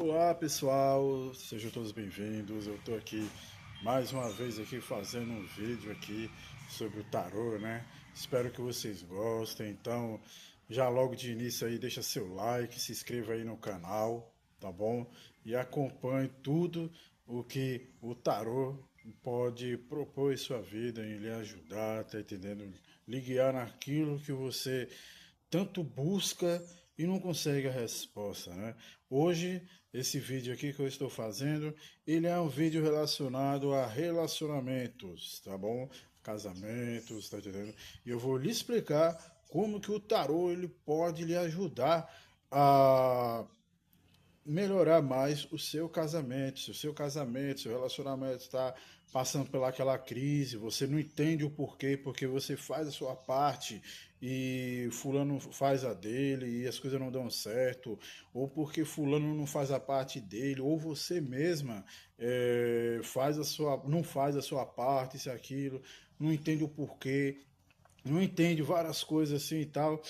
Olá pessoal, sejam todos bem-vindos. Eu estou aqui mais uma vez aqui fazendo um vídeo aqui sobre o tarô, né? Espero que vocês gostem. Então, já logo de início aí deixa seu like, se inscreva aí no canal, tá bom? E acompanhe tudo o que o tarô pode propor em sua vida, em lhe ajudar, tá entendendo? Lhe guiar naquilo que você tanto busca e não consegue a resposta, né? Hoje, esse vídeo aqui que eu estou fazendo, ele é um vídeo relacionado a relacionamentos, tá bom? Casamentos, tá entendendo? E eu vou lhe explicar como que o tarô ele pode lhe ajudar a melhorar mais o seu casamento. Se o seu casamento, seu relacionamento está passando pelaquela crise, você não entende o porquê, porque você faz a sua parte e fulano faz a dele e as coisas não dão certo, ou porque fulano não faz a parte dele, ou você mesma faz a sua, não faz a sua parte, isso e aquilo, não entende o porquê, não entende várias coisas assim e tal,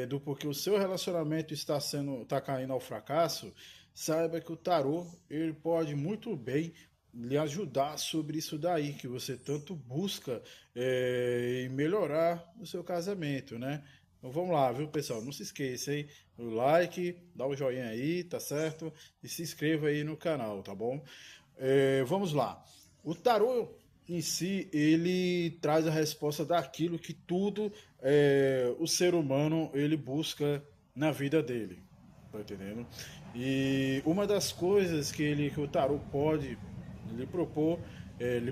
do porquê o seu relacionamento está caindo ao fracasso. Saiba que o tarô ele pode muito bem lhe ajudar sobre isso daí que você tanto busca em melhorar o seu casamento, né? Então vamos lá, viu, pessoal? Não se esqueça, hein? O like, dá o joinha aí, tá certo? E se inscreva aí no canal, tá bom? Vamos lá. O tarô em si, ele traz a resposta daquilo que tudo o ser humano ele busca na vida dele, tá entendendo? E uma das coisas que o tarô pode lhe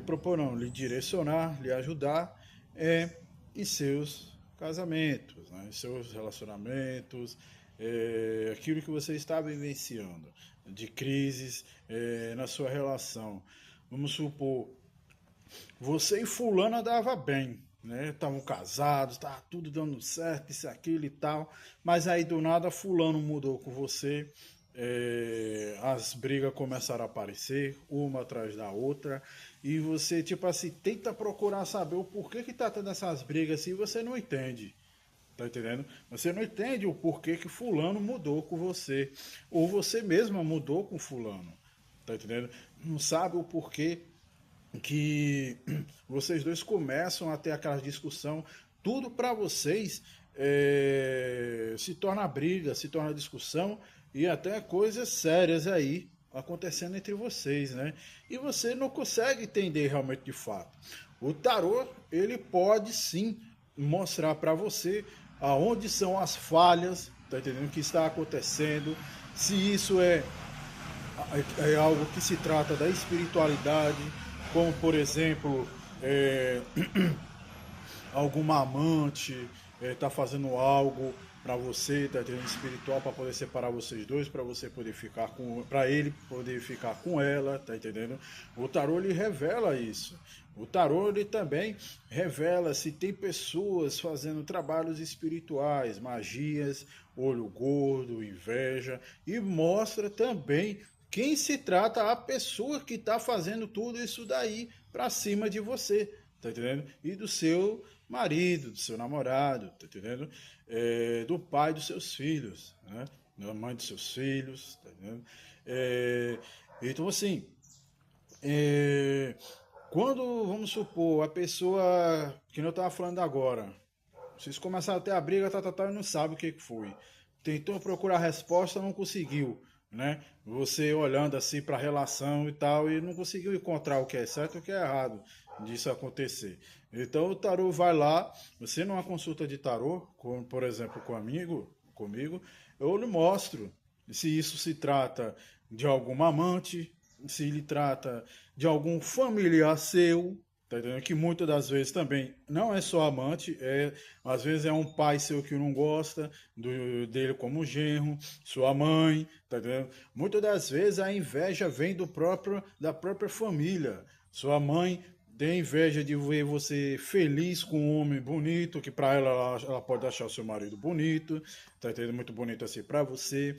propor não, lhe direcionar, lhe ajudar é em seus casamentos, né? Em seus relacionamentos, aquilo que você está vivenciando, de crises na sua relação. Vamos supor, você e fulana dava bem, né? Estavam casados, tava tudo dando certo, isso, aquilo e tal. Mas aí do nada fulano mudou com você. As brigas começaram a aparecer, uma atrás da outra, e você, tipo assim, tenta procurar saber o porquê que tá tendo essas brigas assim, e você não entende. Tá entendendo? Você não entende o porquê que fulano mudou com você. Ou você mesma mudou com fulano. Tá entendendo? Não sabe o porquê que vocês dois começam a ter aquela discussão, tudo para vocês se torna briga, se torna discussão e até coisas sérias aí acontecendo entre vocês, né? E você não consegue entender realmente de fato. O tarô, ele pode sim mostrar para você aonde são as falhas, tá entendendo? O que está acontecendo, se isso é algo que se trata da espiritualidade, como por exemplo, é, alguma amante está fazendo algo para você, está tendo espiritual para poder separar vocês dois, para você poder ficar com, para ele poder ficar com ela, tá entendendo? O tarô ele revela isso. O tarô ele também revela se tem pessoas fazendo trabalhos espirituais, magias, olho gordo, inveja, e mostra também quem se trata a pessoa que está fazendo tudo isso daí para cima de você, tá entendendo? E do seu marido, do seu namorado, tá entendendo? Do pai dos seus filhos, né? Da mãe dos seus filhos, tá entendendo? Então, assim, é, quando, vamos supor, a pessoa, que eu estava falando agora, vocês começaram a ter a briga, e não sabe o que foi. Tentou procurar resposta, não conseguiu, né? Você olhando assim para a relação e tal, e não conseguiu encontrar o que é certo e o que é errado disso acontecer. Então o tarô vai lá, você numa consulta de tarô, por exemplo, comigo, eu lhe mostro se isso se trata de algum amante, se lhe trata de algum familiar seu, tá entendendo? Que muitas das vezes também não é só amante, às vezes é um pai seu que não gosta dele como genro, sua mãe, tá entendendo? Muitas das vezes a inveja vem da própria família. Sua mãe tem inveja de ver você feliz com um homem bonito, que para ela pode achar o seu marido bonito, tá entendendo? Muito bonito assim para você.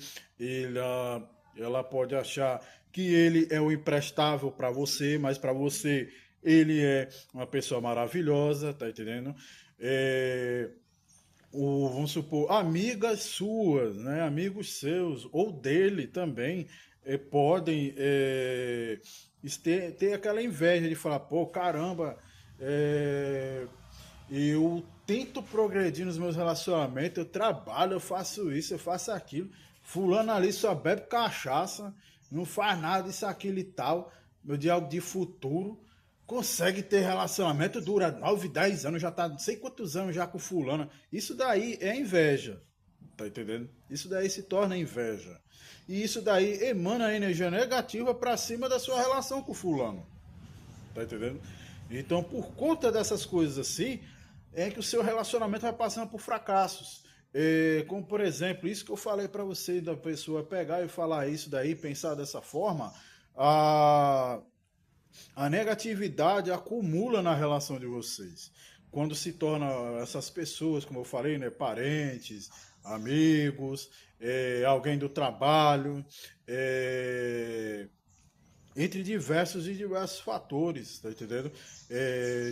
Ela pode achar que ele é o imprestável para você, mas para você ele é uma pessoa maravilhosa, tá entendendo? É, vamos supor, amigas suas, né, amigos seus, ou dele também, podem ter aquela inveja de falar, pô, caramba, é, eu tento progredir nos meus relacionamentos, eu trabalho, eu faço isso, eu faço aquilo. Fulano ali só bebe cachaça, não faz nada, isso, aquilo e tal. Meu dia de futuro. Consegue ter relacionamento, dura 9, 10 anos, já tá não sei quantos anos já com fulano. Isso daí é inveja. Tá entendendo? Isso daí se torna inveja. E isso daí emana energia negativa para cima da sua relação com fulano. Tá entendendo? Então, por conta dessas coisas assim, é que o seu relacionamento vai passando por fracassos. Como, por exemplo, isso que eu falei para você, da pessoa pegar e falar isso daí, pensar dessa forma, a, a negatividade acumula na relação de vocês. Quando se torna essas pessoas, como eu falei, né, parentes, amigos, alguém do trabalho, é, entre diversos e diversos fatores, tá entendendo?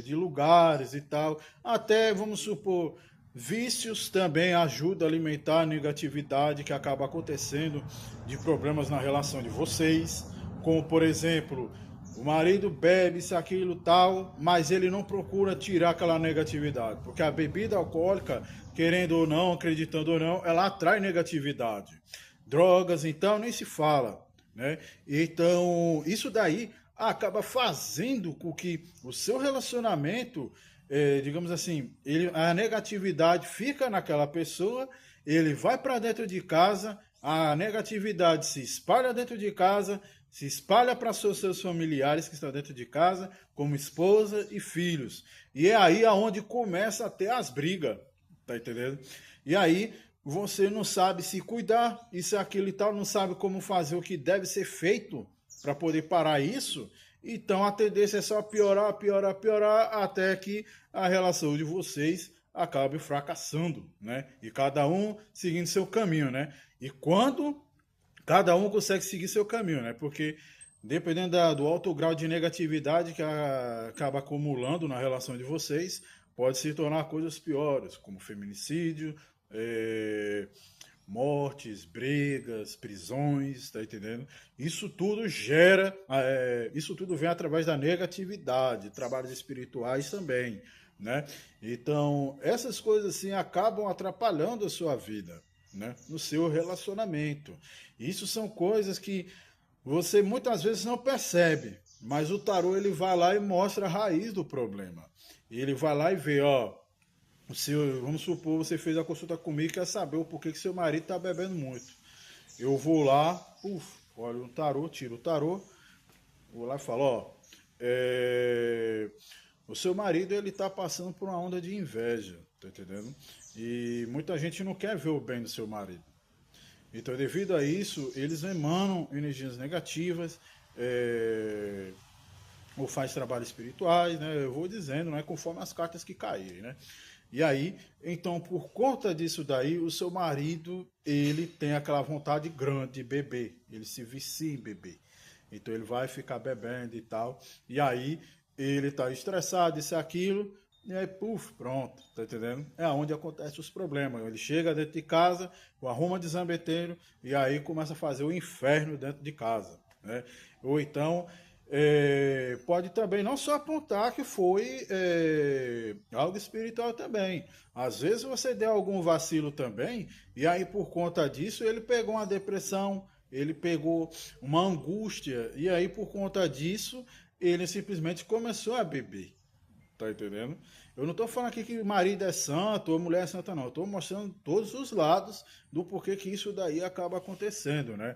De lugares e tal. Até, vamos supor, vícios também ajudam a alimentar a negatividade que acaba acontecendo de problemas na relação de vocês. Como, por exemplo, o marido bebe isso, aquilo, tal, mas ele não procura tirar aquela negatividade. Porque a bebida alcoólica, querendo ou não, acreditando ou não, ela atrai negatividade. Drogas, então, nem se fala, né? Então, isso daí acaba fazendo com que o seu relacionamento, digamos assim, a negatividade fica naquela pessoa, ele vai para dentro de casa, a negatividade se espalha dentro de casa, se espalha para seus familiares que estão dentro de casa, como esposa e filhos. E é aí aonde começa a ter as brigas, tá entendendo? E aí você não sabe se cuidar, isso, aquilo e tal, não sabe como fazer o que deve ser feito para poder parar isso. Então a tendência é só piorar, piorar, piorar, até que a relação de vocês acabe fracassando, né? E cada um seguindo seu caminho, né? E quando cada um consegue seguir seu caminho, né? Porque dependendo do alto grau de negatividade que acaba acumulando na relação de vocês, pode se tornar coisas piores, como feminicídio, é, mortes, brigas, prisões, tá entendendo? Isso tudo gera, isso tudo vem através da negatividade, trabalhos espirituais também, né? Então, essas coisas assim acabam atrapalhando a sua vida, né? No seu relacionamento. Isso são coisas que você muitas vezes não percebe, mas o tarô ele vai lá e mostra a raiz do problema. Ele vai lá e vê, ó, vamos supor, você fez a consulta comigo e quer saber o porquê que seu marido está bebendo muito. Eu vou lá, olho o tarô, tiro o tarô, vou lá e falo, ó, o seu marido ele está passando por uma onda de inveja, tá entendendo? E muita gente não quer ver o bem do seu marido. Então, devido a isso, eles emanam energias negativas, ou faz trabalhos espirituais, né? Eu vou dizendo, né? Conforme as cartas que caírem, né? E aí, então, por conta disso daí, o seu marido, ele tem aquela vontade grande de beber. Ele se vicia em beber. Então, ele vai ficar bebendo e tal. E aí, ele tá estressado, isso e aquilo. E aí, pronto, tá entendendo? É onde acontecem os problemas. Ele chega dentro de casa, arruma de zambeteiro, e aí começa a fazer o inferno dentro de casa, né? Ou então, pode também não só apontar que foi algo espiritual também. Às vezes você deu algum vacilo também, e aí por conta disso ele pegou uma depressão, ele pegou uma angústia, e aí por conta disso ele simplesmente começou a beber. Tá entendendo? Eu não estou falando aqui que marido é santo ou mulher é santa, não. Eu estou mostrando todos os lados do porquê que isso daí acaba acontecendo, né?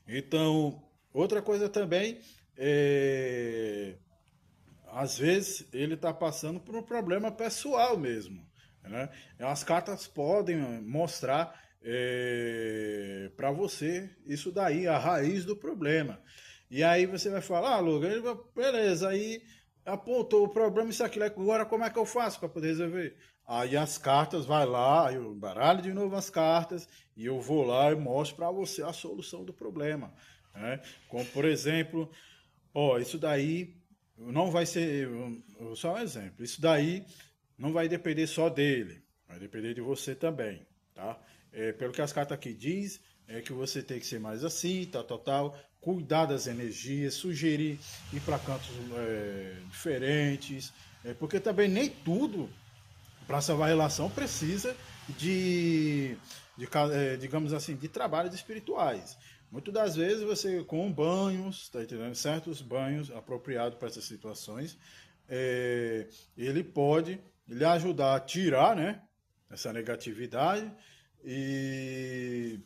Então, outra coisa também às vezes ele está passando por um problema pessoal mesmo, né? As cartas podem mostrar para você isso daí, a raiz do problema. E aí você vai falar, Luga, beleza, aí apontou o problema, isso aqui, agora como é que eu faço para poder resolver? Aí as cartas, vai lá, eu baralho de novo as cartas e eu vou lá e mostro para você a solução do problema, né? Como, por exemplo, ó, isso daí não vai ser, só um exemplo, isso daí não vai depender só dele. Vai depender de você também, tá? Pelo que as cartas aqui diz, é que você tem que ser mais assim, tal, cuidar das energias, sugerir ir para cantos diferentes, porque também nem tudo para salvar a relação precisa digamos assim, de trabalhos espirituais. Muitas das vezes você com banhos, tá entendendo? Certos banhos apropriados para essas situações, ele pode lhe ajudar a tirar, né, essa negatividade e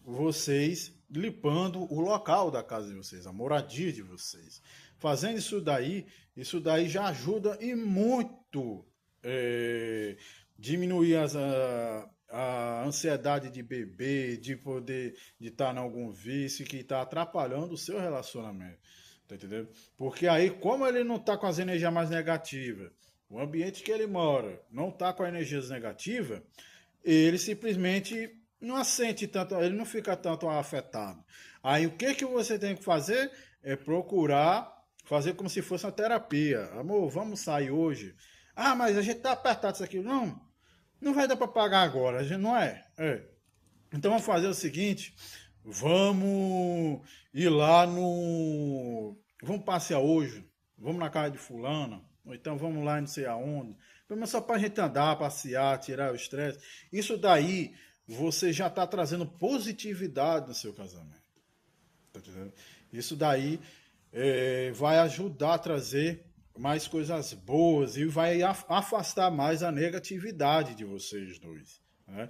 vocês limpando o local da casa de vocês, a moradia de vocês. Fazendo isso daí já ajuda e muito diminuir a ansiedade de beber, de poder de estar em algum vício que está atrapalhando o seu relacionamento. Tá entendendo? Porque aí, como ele não está com as energias mais negativas, o ambiente que ele mora não está com as energias negativas, ele simplesmente não sente tanto, ele não fica tanto afetado. Aí o que você tem que fazer é procurar fazer como se fosse uma terapia. Amor, vamos sair hoje. Ah, mas a gente tá apertado isso aqui. Não, não vai dar para pagar agora, a gente não é. Então vamos fazer o seguinte, vamos ir lá no, vamos passear hoje, vamos na casa de fulana, ou então vamos lá não sei aonde, pelo menos só para a gente andar, passear, tirar o estresse. Isso daí você já está trazendo positividade no seu casamento. Tá entendendo? Isso daí vai ajudar a trazer mais coisas boas e vai afastar mais a negatividade de vocês dois. Né?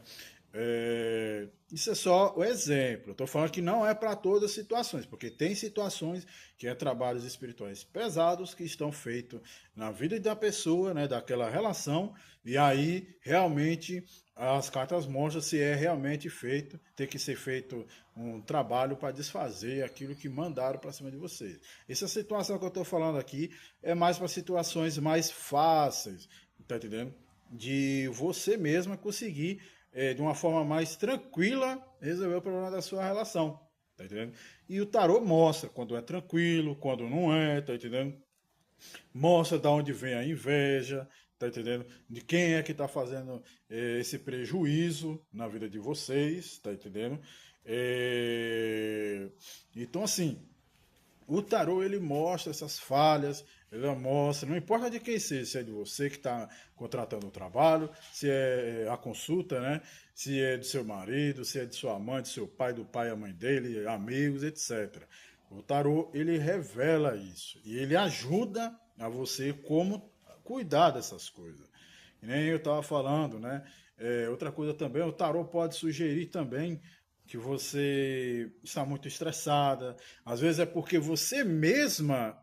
Isso é só o exemplo. Estou falando que não é para todas as situações, porque tem situações que é trabalhos espirituais pesados que estão feitos na vida da pessoa, né, daquela relação, e aí realmente as cartas mostram se é realmente feito, tem que ser feito um trabalho para desfazer aquilo que mandaram para cima de vocês. Essa situação que eu estou falando aqui é mais para situações mais fáceis, tá entendendo? De você mesma conseguir de uma forma mais tranquila resolver o problema da sua relação, tá entendendo? E o tarô mostra quando é tranquilo, quando não é, tá entendendo? Mostra de onde vem a inveja, tá entendendo? De quem é que tá fazendo esse prejuízo na vida de vocês, tá entendendo? Então, assim, o tarô ele mostra essas falhas, ele mostra, não importa de quem seja, se é de você que está contratando o trabalho, se é a consulta, né? Se é do seu marido, se é de sua mãe, do seu pai, do pai e a mãe dele, amigos, etc. O tarô ele revela isso e ele ajuda a você como cuidar dessas coisas. E nem eu estava falando, né? Outra coisa também, o tarô pode sugerir também que você está muito estressada, às vezes é porque você mesma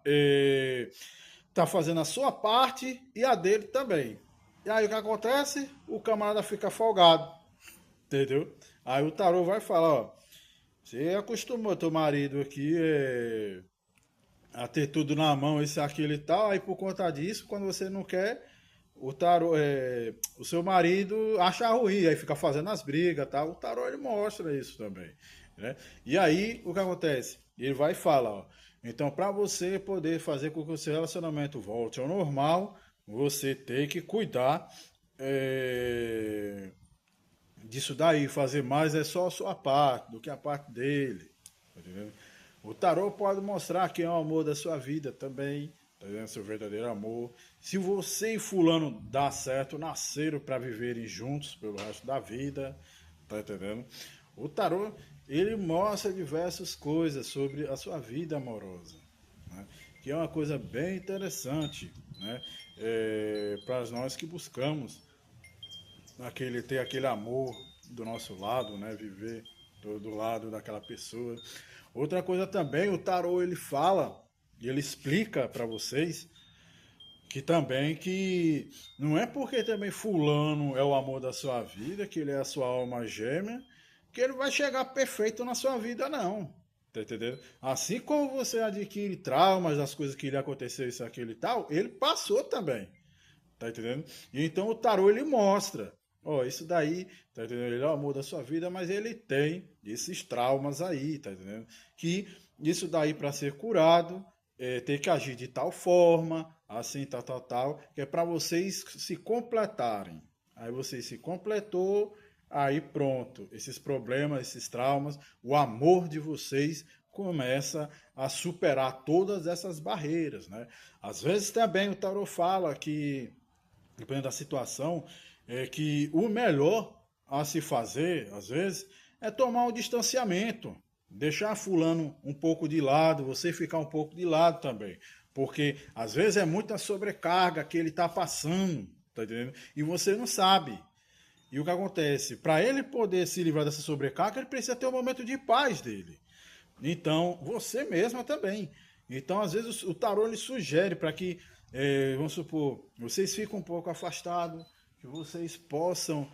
está fazendo a sua parte e a dele também. E aí o que acontece? O camarada fica folgado, entendeu? Aí o tarô vai falar, ó, você acostumou teu marido aqui a ter tudo na mão, isso, aquilo e tal, aí por conta disso, quando você não quer, o tarô, o seu marido acha ruim, aí fica fazendo as brigas, tá? O tarô ele mostra isso também, né? E aí o que acontece? Ele vai e fala, ó, então para você poder fazer com que o seu relacionamento volte ao normal, você tem que cuidar disso daí, fazer mais é só a sua parte do que a parte dele, tá entendendo? O tarô pode mostrar quem é o amor da sua vida também, tá vendo? Seu verdadeiro amor. Se você e fulano dá certo, nasceram para viverem juntos pelo resto da vida, tá entendendo? O tarô, ele mostra diversas coisas sobre a sua vida amorosa, né? Que é uma coisa bem interessante, né? Para nós que buscamos ter aquele amor do nosso lado, né? Viver do lado daquela pessoa. Outra coisa também, o tarô ele fala e ele explica para vocês que também que não é porque também fulano é o amor da sua vida, que ele é a sua alma gêmea, que ele vai chegar perfeito na sua vida, não. Tá entendendo? Assim como você adquire traumas das coisas que lhe aconteceu, isso, aquilo e tal, ele passou também. Tá entendendo? E então o tarô ele mostra, ó, isso daí, tá entendendo? Ele é o amor da sua vida, mas ele tem esses traumas aí, tá entendendo? Que isso daí para ser curado, tem que agir de tal forma, assim, tal, que é para vocês se completarem. aí você se completou, aí pronto, esses problemas, esses traumas, o amor de vocês começa a superar todas essas barreiras, né? Às vezes também o tarot fala que, dependendo da situação, é que o melhor a se fazer, às vezes, é tomar um distanciamento, deixar fulano um pouco de lado, você ficar um pouco de lado também, porque às vezes é muita sobrecarga que ele está passando, tá entendendo? E você não sabe. E o que acontece? Para ele poder se livrar dessa sobrecarga, ele precisa ter um momento de paz dele. Então, você mesma também. Então, às vezes, o tarô lhe sugere para que, vamos supor, vocês fiquem um pouco afastados, que vocês possam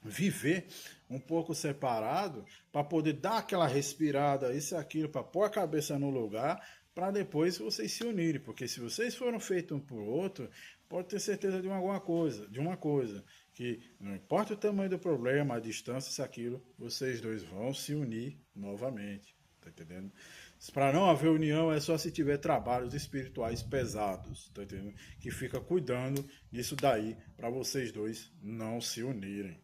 viver um pouco separado, para poder dar aquela respirada, isso e aquilo, para pôr a cabeça no lugar, para depois vocês se unirem. Porque se vocês foram feitos um por outro, pode ter certeza de uma coisa, que não importa o tamanho do problema, a distância, isso aquilo, vocês dois vão se unir novamente. Tá entendendo? Para não haver união é só se tiver trabalhos espirituais pesados, tá entendendo? Que fica cuidando disso daí para vocês dois não se unirem.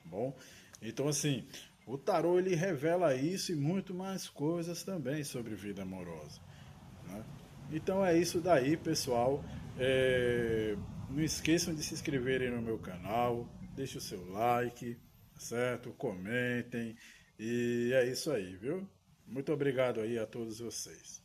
Bom, então assim, o tarô ele revela isso e muito mais coisas também sobre vida amorosa, né? Então é isso daí, pessoal. Não esqueçam de se inscreverem no meu canal, deixe o seu like, certo? Comentem e é isso aí, viu? Muito obrigado aí a todos vocês.